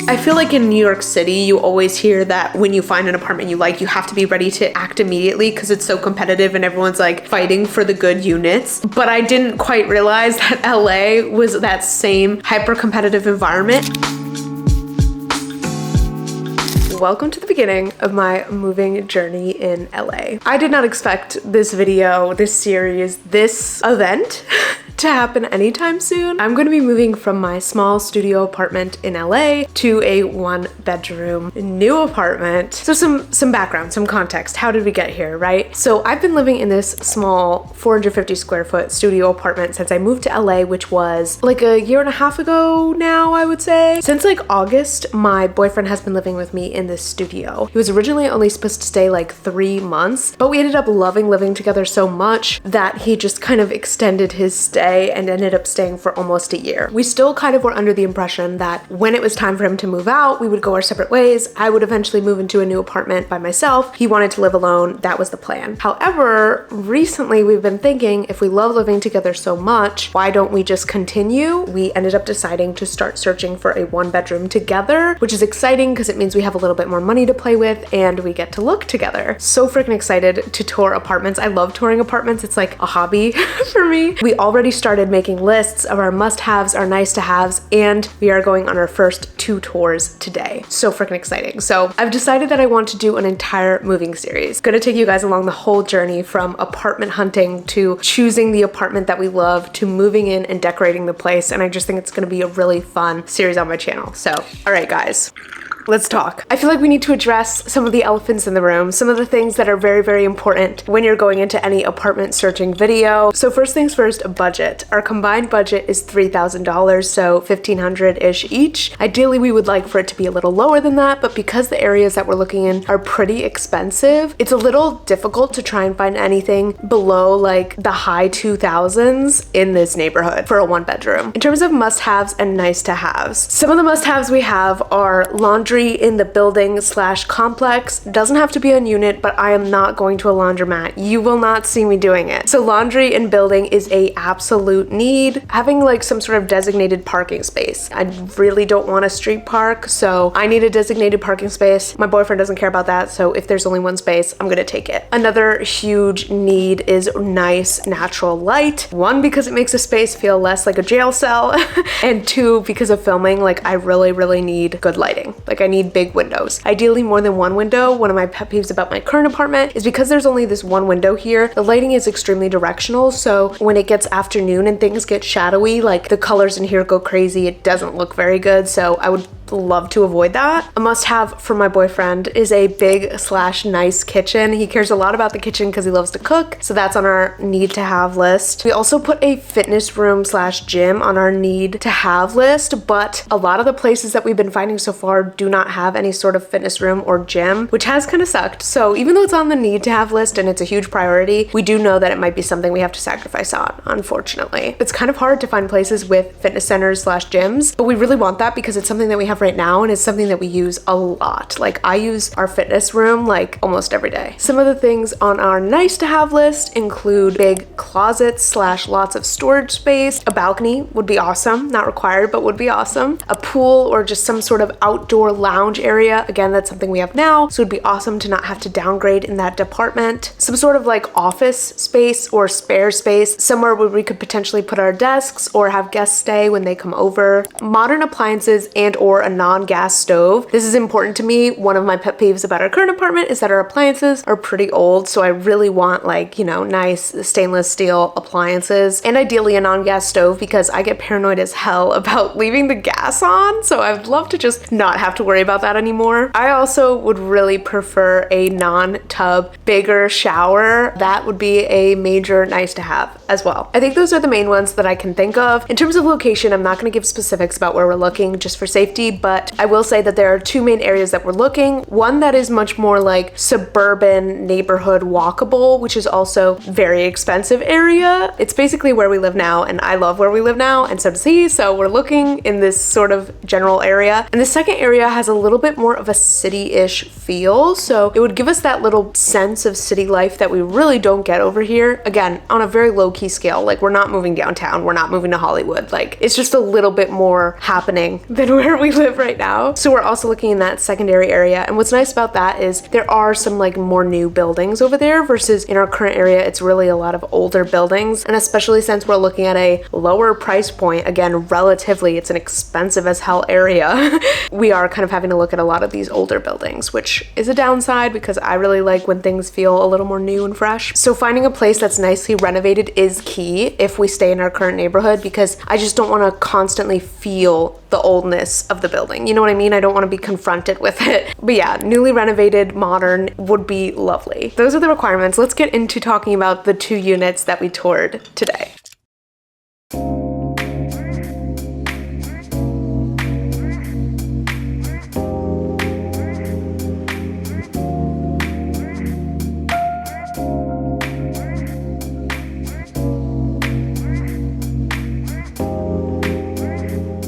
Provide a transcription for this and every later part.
I feel like in New York City, you always hear that when you find an apartment you like, you have to be ready to act immediately because it's so competitive and everyone's like fighting for the good units. But I didn't quite realize that LA was that same hyper competitive environment. Welcome to the beginning of my moving journey in LA. I did not expect this video, this series, this event to happen anytime soon. I'm going to be moving from my small studio apartment in LA to a 1-bedroom new apartment. So some background, some context. How did we get here, right? So I've been living in this small 450 square foot studio apartment since I moved to LA, which was like a year and a half ago now, I would say. Since like August, my boyfriend has been living with me in this studio. He was originally only supposed to stay like 3 months, but we ended up loving living together so much that he just kind of extended his stay and ended up staying for almost a year. We still kind of were under the impression that when it was time for him to move out, we would go our separate ways. I would eventually move into a new apartment by myself. He wanted to live alone. That was the plan. However, recently we've been thinking, if we love living together so much, why don't we just continue? We ended up deciding to start searching for a 1-bedroom together, which is exciting because it means we have a little bit more money to play with and we get to look together. So freaking excited to tour apartments. I love touring apartments. It's like a hobby for me. We already started making lists of our must-haves, our nice-to-haves, and we are going on our first 2 tours today. So freaking exciting. So I've decided that I want to do an entire moving series. Gonna take you guys along the whole journey from apartment hunting to choosing the apartment that we love to moving in and decorating the place. And I just think it's gonna be a really fun series on my channel. So, all right, guys. Let's talk. I feel like we need to address some of the elephants in the room, some of the things that are very, very important when you're going into any apartment searching video. So first things first, budget. Our combined budget is $3,000, so $1,500-ish each. Ideally, we would like for it to be a little lower than that, but because the areas that we're looking in are pretty expensive, it's a little difficult to try and find anything below like the high 2000s in this neighborhood for a 1-bedroom. In terms of must-haves and nice-to-haves, some of the must-haves we have are laundry in the building / complex. Doesn't have to be on unit, but I am not going to a laundromat. You will not see me doing it. So laundry in building is a absolute need. Having like some sort of designated parking space. I really don't want a street park, so I need a designated parking space. My boyfriend doesn't care about that, so if there's only one space, I'm gonna take it. Another huge need is nice natural light. 1, because it makes a space feel less like a jail cell, and 2, because of filming, like I really need good lighting. Like I need big windows. Ideally more than 1 window. One of my pet peeves about my current apartment is because there's only this 1 window here, the lighting is extremely directional. So when it gets afternoon and things get shadowy, like the colors in here go crazy, it doesn't look very good. So I would love to avoid that. A must-have for my boyfriend is a big / nice kitchen. He cares a lot about the kitchen because he loves to cook, so that's on our need-to-have list. We also put a fitness room / gym on our need-to-have list, but a lot of the places that we've been finding so far do not have any sort of fitness room or gym, which has kind of sucked. So even though it's on the need-to-have list and it's a huge priority, we do know that it might be something we have to sacrifice on, unfortunately. It's kind of hard to find places with fitness centers / gyms, but we really want that because it's something that we have right now and it's something that we use a lot. Like I use our fitness room like almost every day. Some of the things on our nice to have list include big closets / lots of storage space. A balcony would be awesome, not required, but would be awesome. A pool or just some sort of outdoor lounge area. Again, that's something we have now, so it'd be awesome to not have to downgrade in that department. Some sort of like office space or spare space, somewhere where we could potentially put our desks or have guests stay when they come over. Modern appliances and or a non-gas stove. This is important to me. One of my pet peeves about our current apartment is that our appliances are pretty old, so I really want like, you know, nice stainless steel appliances and ideally a non-gas stove because I get paranoid as hell about leaving the gas on, so I'd love to just not have to worry about that anymore. I also would really prefer a non-tub, bigger shower. That would be a major nice to have as well. I think those are the main ones that I can think of. In terms of location, I'm not going to give specifics about where we're looking just for safety, but I will say that there are 2 main areas that we're looking. One that is much more like suburban neighborhood walkable, which is also very expensive area. It's basically where we live now and I love where we live now and so does he. So we're looking in this sort of general area. And the second area has a little bit more of a city-ish feel. So it would give us that little sense of city life that we really don't get over here. Again, on a very low-key scale. Like, we're not moving downtown. We're not moving to Hollywood. Like, it's just a little bit more happening than where we live right now. So we're also looking in that secondary area. And what's nice about that is there are some like more new buildings over there versus in our current area, it's really a lot of older buildings. And especially since we're looking at a lower price point, again, relatively, it's an expensive as hell area. We are kind of having to look at a lot of these older buildings, which is a downside because I really like when things feel a little more new and fresh. So finding a place that's nicely renovated is key if we stay in our current neighborhood, because I just don't want to constantly feel the oldness of the building. You know what I mean? I don't want to be confronted with it. But yeah, newly renovated, modern would be lovely. Those are the requirements. Let's get into talking about the 2 units that we toured today.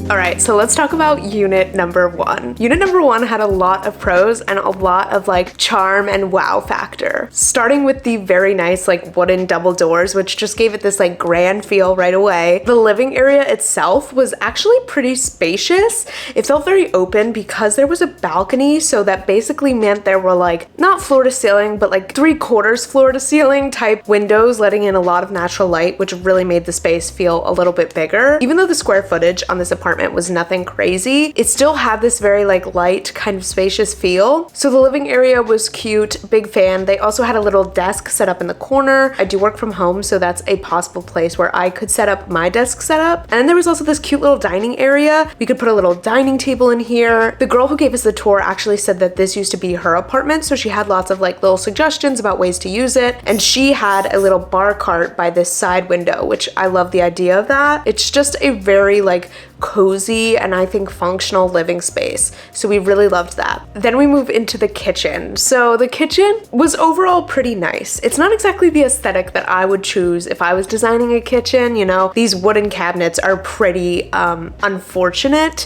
All right, so let's talk about unit number 1. Unit number 1 had a lot of pros and a lot of like charm and wow factor. Starting with the very nice like wooden double doors, which just gave it this like grand feel right away. The living area itself was actually pretty spacious. It felt very open because there was a balcony, so that basically meant there were like not floor to ceiling, but like 3/4 floor to ceiling type windows letting in a lot of natural light, which really made the space feel a little bit bigger. Even though the square footage on this apartment was nothing crazy, it still had this very like light kind of spacious feel. So the living area was cute, big fan. They also had a little desk set up in the corner. I do work from home, so that's a possible place where I could set up my desk setup. And then there was also this cute little dining area. We could put a little dining table in here. The girl who gave us the tour actually said that this used to be her apartment, so she had lots of like little suggestions about ways to use it. And she had a little bar cart by this side window, which I love the idea of that. It's just a very like cozy and I think functional living space. So we really loved that. Then we move into the kitchen. So the kitchen was overall pretty nice. It's not exactly the aesthetic that I would choose if I was designing a kitchen. You know, these wooden cabinets are pretty unfortunate.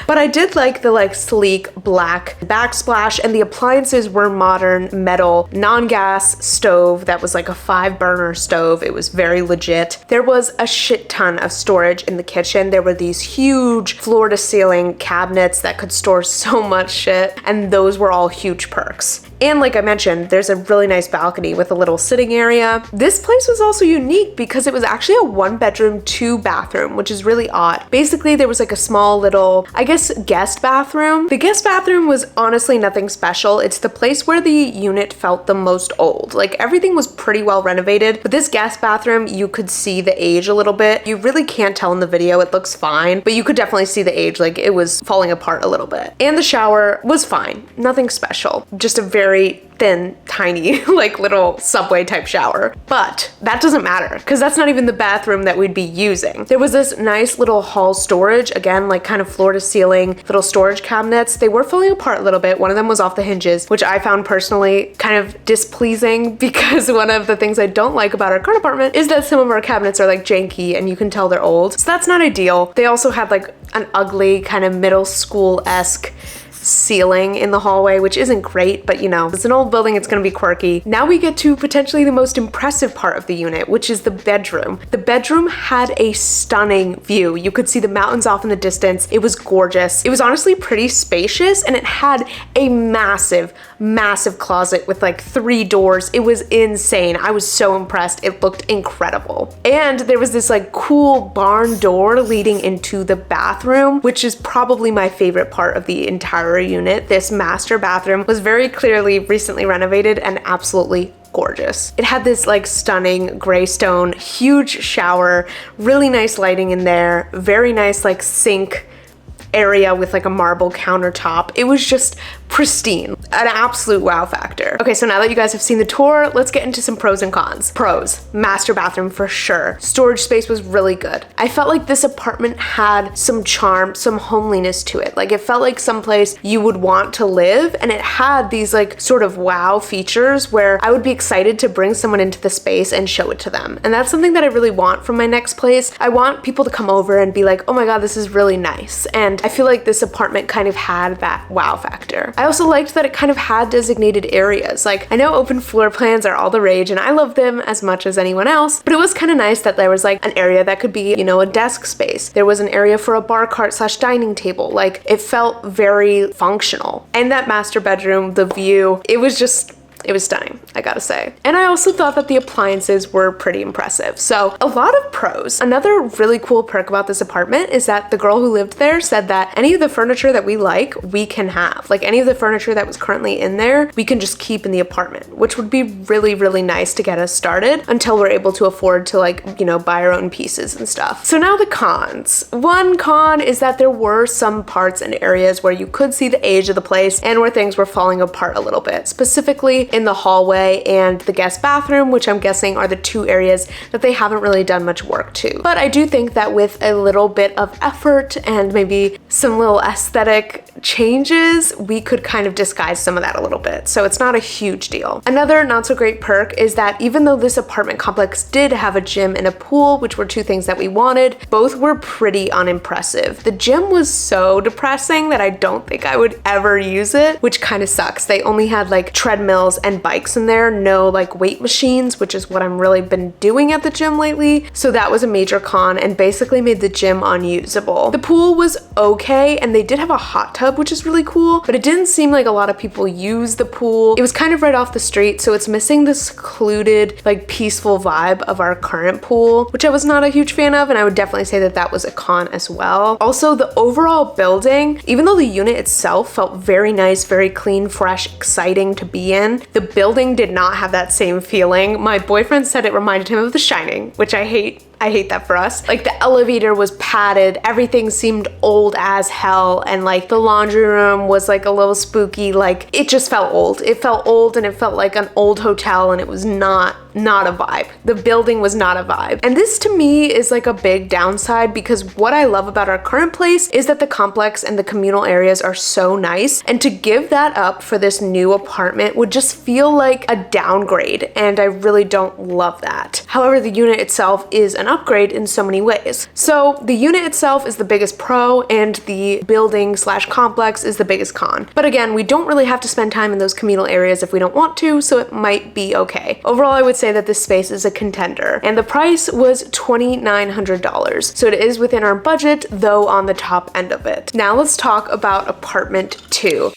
But I did like the like sleek black backsplash, and the appliances were modern metal non-gas stove that was like a 5-burner stove. It was very legit. There was a shit ton of storage in the kitchen. There were these huge floor to ceiling cabinets that could store so much shit, and those were all huge perks. And like I mentioned, there's a really nice balcony with a little sitting area. This place was also unique because it was actually a 1-bedroom, 2-bathroom, which is really odd. Basically, there was like a small little, I guess, guest bathroom. The guest bathroom was honestly nothing special. It's the place where the unit felt the most old. Like everything was pretty well renovated, but this guest bathroom, you could see the age a little bit. You really can't tell in the video. It looks fine, but you could definitely see the age, like it was falling apart a little bit. And the shower was fine. Nothing special. Just a very thin, tiny, like little subway type shower. But that doesn't matter because that's not even the bathroom that we'd be using. There was this nice little hall storage, again, like kind of floor to ceiling little storage cabinets. They were falling apart a little bit. One of them was off the hinges, which I found personally kind of displeasing because one of the things I don't like about our current apartment is that some of our cabinets are like janky and you can tell they're old. So that's not ideal. They also had like an ugly kind of middle school-esque ceiling in the hallway, which isn't great, but you know, it's an old building, it's gonna be quirky. Now we get to potentially the most impressive part of the unit, which is the bedroom. The bedroom had a stunning view. You could see the mountains off in the distance. It was gorgeous. It was honestly pretty spacious, and it had a massive closet with like 3 doors. It was insane. I was so impressed. It looked incredible. And there was this like cool barn door leading into the bathroom, which is probably my favorite part of the entire unit. This master bathroom was very clearly recently renovated and absolutely gorgeous. It had this like stunning gray stone, huge shower, really nice lighting in there, very nice like sink area with like a marble countertop. It was just pristine, an absolute wow factor. Okay, so now that you guys have seen the tour, let's get into some pros and cons. Pros: master bathroom for sure. Storage space was really good. I felt like this apartment had some charm, some homeliness to it. Like it felt like someplace you would want to live, and it had these like sort of wow features where I would be excited to bring someone into the space and show it to them. And that's something that I really want from my next place. I want people to come over and be like, oh my God, this is really nice. And I feel like this apartment kind of had that wow factor. I also liked that it kind of had designated areas. Like, I know open floor plans are all the rage and I love them as much as anyone else, but it was kind of nice that there was like an area that could be, you know, a desk space. There was an area for a bar cart / dining table. Like, it felt very functional. And that master bedroom, the view, it was stunning, I gotta say. And I also thought that the appliances were pretty impressive. So a lot of pros. Another really cool perk about this apartment is that the girl who lived there said that any of the furniture that we like, we can have. Like, any of the furniture that was currently in there, we can just keep in the apartment, which would be really, really nice to get us started until we're able to afford to, like, you know, buy our own pieces and stuff. So now the cons. One con is that there were some parts and areas where you could see the age of the place and where things were falling apart a little bit. Specifically in the hallway and the guest bathroom, which I'm guessing are the two areas that they haven't really done much work to. But I do think that with a little bit of effort and maybe some little aesthetic changes, we could kind of disguise some of that a little bit. So it's not a huge deal. Another not so great perk is that even though this apartment complex did have a gym and a pool, which were two things that we wanted, both were pretty unimpressive. The gym was so depressing that I don't think I would ever use it, which kind of sucks. They only had like treadmills and bikes in there, no like weight machines, which is what I'm really been doing at the gym lately. So that was a major con and basically made the gym unusable. The pool was okay and they did have a hot tub, which is really cool, but it didn't seem like a lot of people use the pool. It was kind of right off the street, so it's missing the secluded, like peaceful vibe of our current pool, which I was not a huge fan of, and I would definitely say that that was a con as well. Also, the overall building, even though the unit itself felt very nice, very clean, fresh, exciting to be in, the building did not have that same feeling. My boyfriend said it reminded him of The Shining, which I hate. I hate that for us. Like, the elevator was padded, everything seemed old as hell, and like the laundry room was like a little spooky. Like, it just felt old. It felt old and it felt like an old hotel, and it was not a vibe. The building was not a vibe. And this to me is like a big downside, because what I love about our current place is that the complex and the communal areas are so nice, and to give that up for this new apartment would just feel like a downgrade, and I really don't love that. However, the unit itself is an upgrade in so many ways. So the unit itself is the biggest pro and the building / complex is the biggest con. But again, we don't really have to spend time in those communal areas if we don't want to, so it might be okay. Overall, I would say that this space is a contender, and the price was $2,900. So it is within our budget, though on the top end of it. Now let's talk about apartment 2.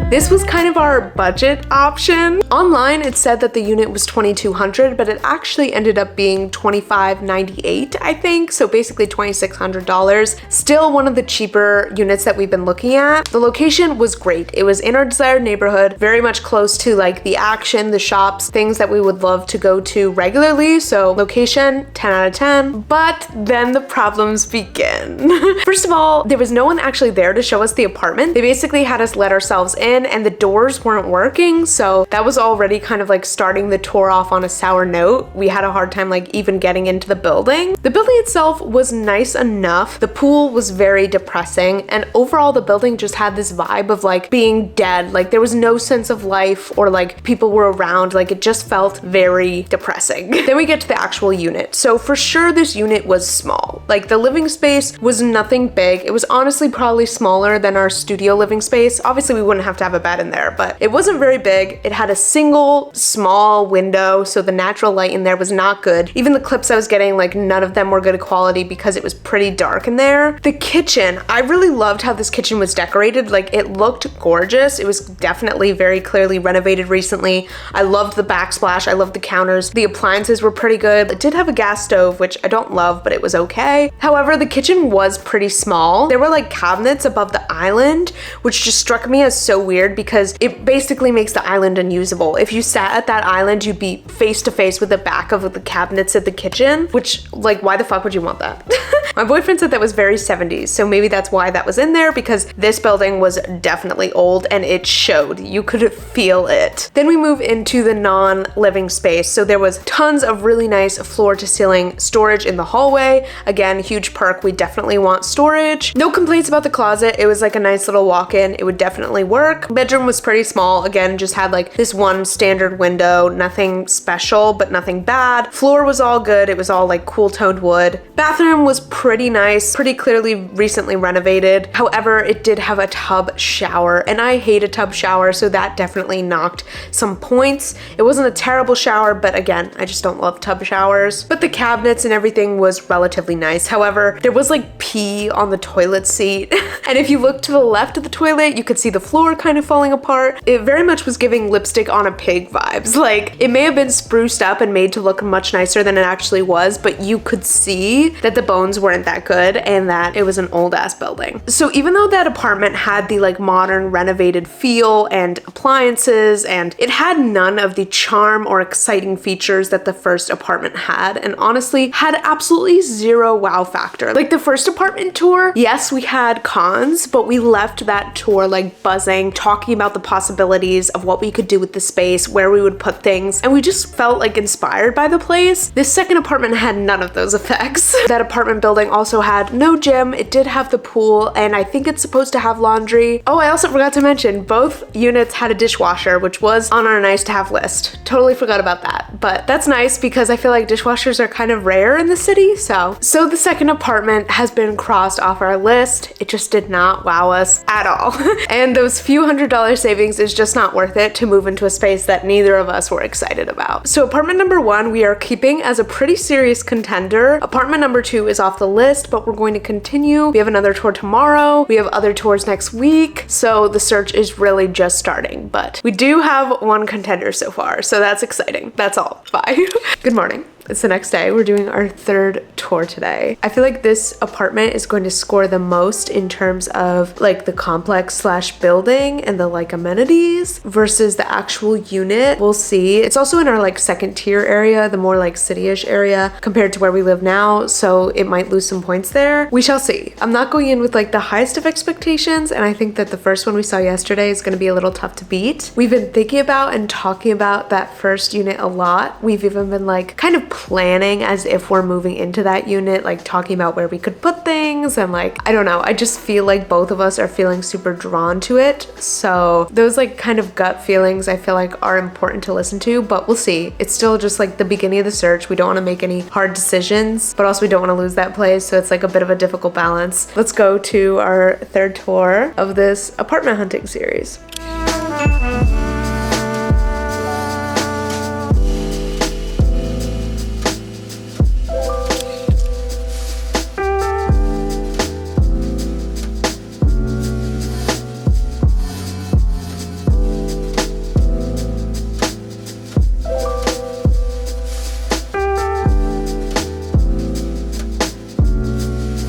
This was kind of our budget option. Online, it said that the unit was $2,200, but it actually ended up being $2,598, I think. So basically $2,600. Still one of the cheaper units that we've been looking at. The location was great. It was in our desired neighborhood, very much close to like the action, the shops, things that we would love to go to regularly. So location, 10 out of 10. But then the problems begin. First of all, there was no one actually there to show us the apartment. They basically had us let ourselves in, and the doors weren't working, so that was already kind of like starting the tour off on a sour note. We had a hard time like even getting into the building. The building itself was nice enough. The pool was very depressing, and overall the building just had this vibe of like being dead. Like, there was no sense of life or like people were around. Like, it just felt very depressing. Then we get to the actual unit. So for sure this unit was small. Like, the living space was nothing big. It was honestly probably smaller than our studio living space. Obviously we wouldn't have to have a bed in there, but it wasn't very big. It had a single small window, so the natural light in there was not good. Even the clips I was getting, like, none of them were good quality because it was pretty dark in there. The kitchen, I really loved how this kitchen was decorated. Like, it looked gorgeous. It was definitely very clearly renovated recently. I loved the backsplash. I loved the counters. The appliances were pretty good. It did have a gas stove, which I don't love, but it was okay. However, the kitchen was pretty small. There were like cabinets above the island, which just struck me as so weird because it basically makes the island unusable. If you sat at that island, you'd be face to face with the back of the cabinets at the kitchen, which, like, why the fuck would you want that? My boyfriend said that was very 70s, so maybe that's why that was in there, because this building was definitely old and it showed. You could feel it. Then we move into the non-living space. So there was tons of really nice floor to ceiling storage in the hallway. Again, huge perk. We definitely want storage. No complaints about the closet. It was like a nice little walk-in. It would definitely work. Bedroom was pretty small. Again, just had like this one standard window, nothing special, but nothing bad. Floor was all good. It was all like cool toned wood. Bathroom was pretty nice, pretty clearly recently renovated. However, it did have a tub shower, and I hate a tub shower, so that definitely knocked some points. It wasn't a terrible shower, but again, I just don't love tub showers. But the cabinets and everything was relatively nice. However, there was like pee on the toilet seat. And if you look to the left of the toilet, you could see the floor kind of falling apart. It very much was giving lipstick on a pig vibes. Like, it may have been spruced up and made to look much nicer than it actually was, but you could see that the bones weren't that good and that it was an old ass building. So even though that apartment had the like modern renovated feel and appliances, and it had none of the charm or exciting features that the first apartment had, and honestly had absolutely zero wow factor. Like the first apartment tour, yes, we had cons, but we left that tour like buzzing, talking about the possibilities of what we could do with the space, where we would put things, and we just felt like inspired by the place. This second apartment had none of those effects. That apartment building also had no gym. It did have the pool, and I think it's supposed to have laundry. Oh, I also forgot to mention both units had a dishwasher, which was on our nice to have list. Totally forgot about that, but that's nice because I feel like dishwashers are kind of rare in the city. So the second apartment has been crossed off our list. It just did not wow us at all. And those few $100 savings is just not worth it to move into a space that neither of us were excited about. So apartment number 1, we are keeping as a pretty serious contender. Apartment number 2 is off the list, but we're going to continue. We have another tour tomorrow. We have other tours next week. So the search is really just starting, but we do have one contender so far. So that's exciting. That's all. Bye. Good morning. It's the next day. We're doing our third tour today. I feel like this apartment is going to score the most in terms of like the complex slash building and the like amenities versus the actual unit. We'll see. It's also in our like second tier area, the more like city-ish area compared to where we live now. So it might lose some points there. We shall see. I'm not going in with like the highest of expectations. And I think that the first one we saw yesterday is going to be a little tough to beat. We've been thinking about and talking about that first unit a lot. We've even been like kind of planning as if we're moving into that unit, like talking about where we could put things, and like, I don't know, I just feel like both of us are feeling super drawn to it. So those like kind of gut feelings I feel like are important to listen to, but we'll see. It's still just like the beginning of the search. We don't want to make any hard decisions, but also we don't want to lose that place. So it's like a bit of a difficult balance. Let's go to our third tour of this apartment hunting series.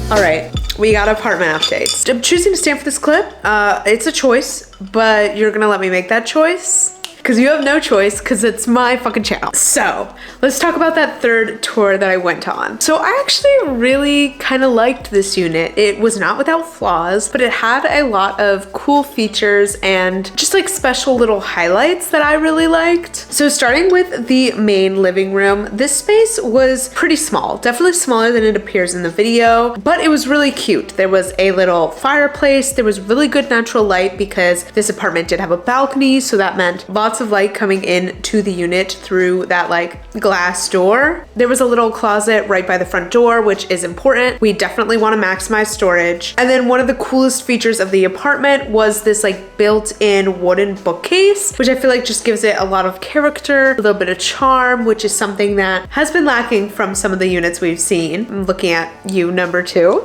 All right, we got apartment updates. I'm choosing to stand for this clip. It's a choice, but you're gonna let me make that choice? Because you have no choice, because it's my fucking channel. So let's talk about that third tour that I went on. So I actually really kind of liked this unit. It was not without flaws, but it had a lot of cool features and just like special little highlights that I really liked. So starting with the main living room, this space was pretty small, definitely smaller than it appears in the video, but it was really cute. There was a little fireplace. There was really good natural light because this apartment did have a balcony, so that meant lots of light coming in to the unit through that like glass door. There was a little closet right by the front door, which is important. We definitely want to maximize storage. And then one of the coolest features of the apartment was this like built-in wooden bookcase, which I feel like just gives it a lot of character, a little bit of charm, which is something that has been lacking from some of the units we've seen. I'm looking at you, number 2.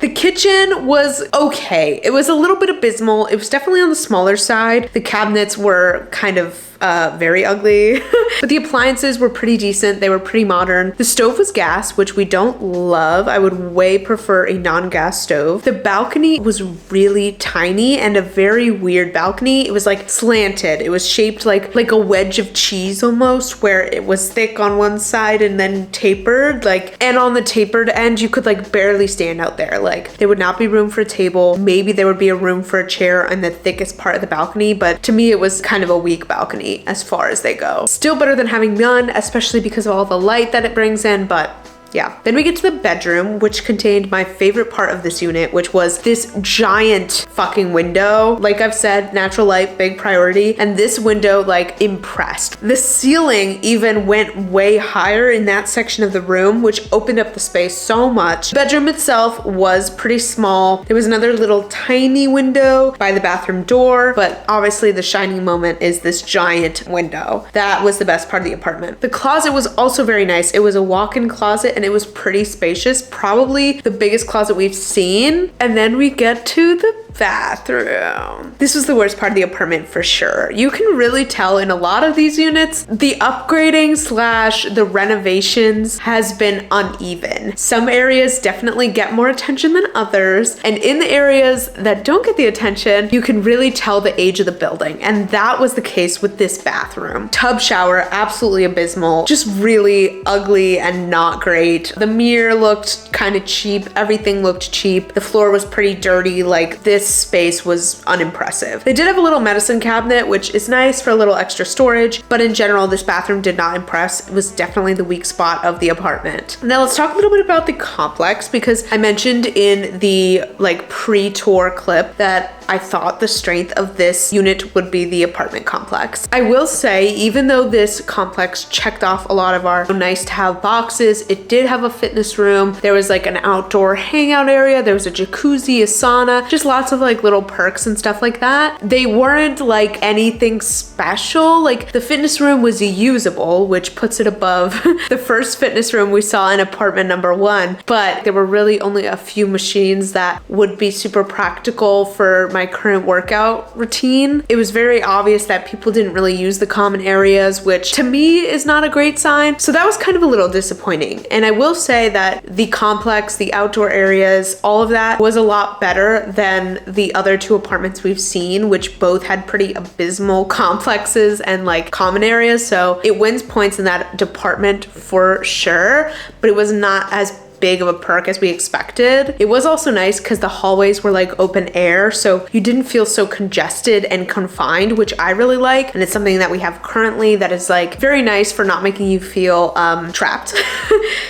The kitchen was okay. It was a little bit abysmal. It was definitely on the smaller side. The cabinets were kind of very ugly. But the appliances were pretty decent. They were pretty modern. The stove was gas, which we don't love. I would way prefer a non-gas stove. The balcony was really tiny and a very weird balcony. It was like slanted. It was shaped like a wedge of cheese almost, where it was thick on one side and then tapered, and on the tapered end, you could like barely stand out there. Like there would not be room for a table. Maybe there would be a room for a chair on the thickest part of the balcony, but to me, it was kind of a weak balcony as far as they go. Still better than having none, especially because of all the light that it brings in, but yeah. Then we get to the bedroom, which contained my favorite part of this unit, which was this giant fucking window. Like I've said, natural light, big priority. And this window like impressed. The ceiling even went way higher in that section of the room, which opened up the space so much. The bedroom itself was pretty small. There was another little tiny window by the bathroom door, but obviously the shining moment is this giant window. That was the best part of the apartment. The closet was also very nice. It was a walk-in closet and it was pretty spacious, probably the biggest closet we've seen. And then we get to the bathroom. This was the worst part of the apartment for sure. You can really tell in a lot of these units, the upgrading / the renovations has been uneven. Some areas definitely get more attention than others. And in the areas that don't get the attention, you can really tell the age of the building. And that was the case with this bathroom. Tub shower, absolutely abysmal, just really ugly and not great. The mirror looked kind of cheap. Everything looked cheap. The floor was pretty dirty. Like this space was unimpressive. They did have a little medicine cabinet, which is nice for a little extra storage, but in general, this bathroom did not impress. It was definitely the weak spot of the apartment. Now let's talk a little bit about the complex, because I mentioned in the pre-tour clip that I thought the strength of this unit would be the apartment complex. I will say, even though this complex checked off a lot of our nice to have boxes, it did have a fitness room. There was like an outdoor hangout area. There was a jacuzzi, a sauna, just lots of like little perks and stuff like that. They weren't like anything special. Like the fitness room was usable, which puts it above the first fitness room we saw in apartment number 1, but there were really only a few machines that would be super practical for my current workout routine. It was very obvious that people didn't really use the common areas, which to me is not a great sign. So that was kind of a little disappointing. And I will say that the complex, the outdoor areas, all of that was a lot better than the other 2 apartments we've seen, which both had pretty abysmal complexes and like common areas. So it wins points in that department for sure, but it was not as big of a perk as we expected. It was also nice because the hallways were like open air, so you didn't feel so congested and confined, which I really like. And it's something that we have currently that is like very nice for not making you feel trapped.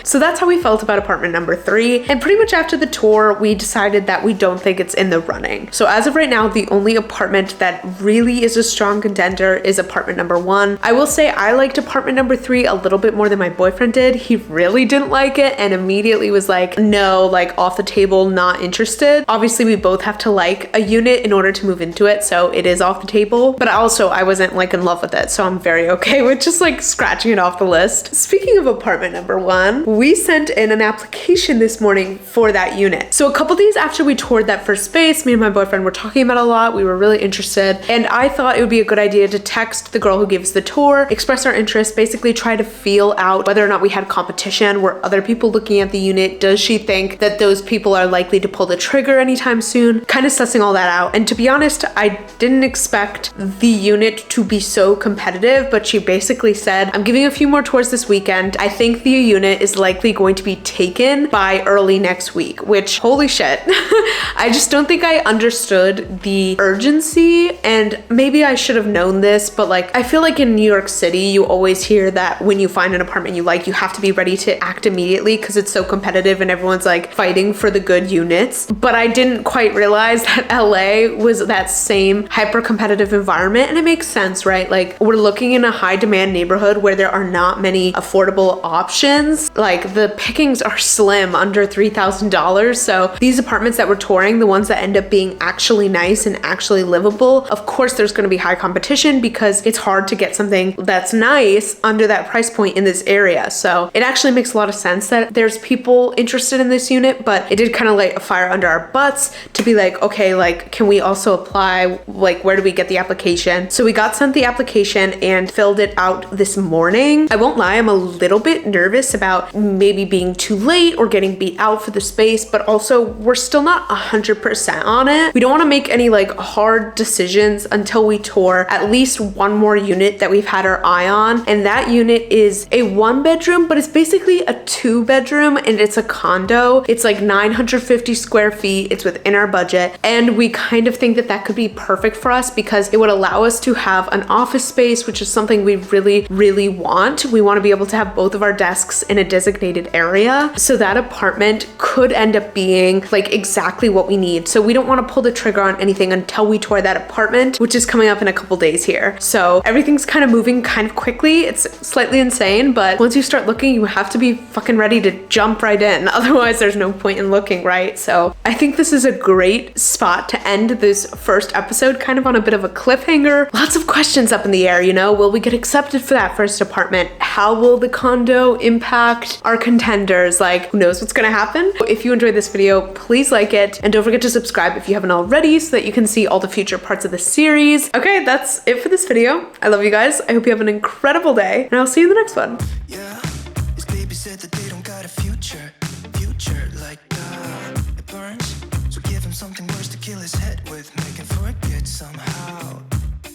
So that's how we felt about apartment number 3. And pretty much after the tour, we decided that we don't think it's in the running. So as of right now, the only apartment that really is a strong contender is apartment number 1. I will say I liked apartment number 3 a little bit more than my boyfriend did. He really didn't like it and immediately was like, no, like off the table, not interested. Obviously we both have to like a unit in order to move into it, so it is off the table, but also I wasn't like in love with it, so I'm very okay with just like scratching it off the list. Speaking of apartment number 1, we sent in an application this morning for that unit. So a couple days after we toured that first space, me and my boyfriend were talking about it a lot. We were really interested, and I thought it would be a good idea to text the girl who gives the tour, express our interest, basically try to feel out whether or not we had competition. Were other people looking at the unit? Does she think that those people are likely to pull the trigger anytime soon? Kind of sussing all that out. And to be honest, I didn't expect the unit to be so competitive, but she basically said, I'm giving a few more tours this weekend. I think the unit is likely going to be taken by early next week, which holy shit. I just don't think I understood the urgency, and maybe I should have known this, but like I feel like in New York City, you always hear that when you find an apartment you like, you have to be ready to act immediately because it's so competitive and everyone's like fighting for the good units. But I didn't quite realize that LA was that same hyper competitive environment, and it makes sense, right? Like we're looking in a high demand neighborhood where there are not many affordable options. Like the pickings are slim, under $3,000. So these apartments that we're touring, the ones that end up being actually nice and actually livable, of course there's going to be high competition because it's hard to get something that's nice under that price point in this area. So it actually makes a lot of sense that there's people people interested in this unit, but it did kind of light a fire under our butts to be like, okay, like, can we also apply? Like, where do we get the application? So we got sent the application and filled it out this morning. I won't lie, I'm a little bit nervous about maybe being too late or getting beat out for the space, but also we're still not 100% on it. We don't want to make any like hard decisions until we tour at least one more unit that we've had our eye on. And that unit is a 1-bedroom, but it's basically a 2-bedroom and it's a condo. It's like 950 square feet. It's within our budget. And we kind of think that that could be perfect for us because it would allow us to have an office space, which is something we really, really want. We want to be able to have both of our desks in a designated area. So that apartment could end up being like exactly what we need. So we don't want to pull the trigger on anything until we tour that apartment, which is coming up in a couple days here. So everything's kind of moving kind of quickly. It's slightly insane, but once you start looking, you have to be fucking ready to jump right in. Otherwise, there's no point in looking, right? So I think this is a great spot to end this first episode, kind of on a bit of a cliffhanger. Lots of questions up in the air, you know? Will we get accepted for that first apartment? How will the condo impact our contenders? Like, who knows what's gonna happen? If you enjoyed this video, please like it, and don't forget to subscribe if you haven't already so that you can see all the future parts of the series. Okay, that's it for this video. I love you guys. I hope you have an incredible day, and I'll see you in the next one. Yeah, his baby said that they don't got a future like it burns. So give him something worse to kill his head with, make him forget somehow.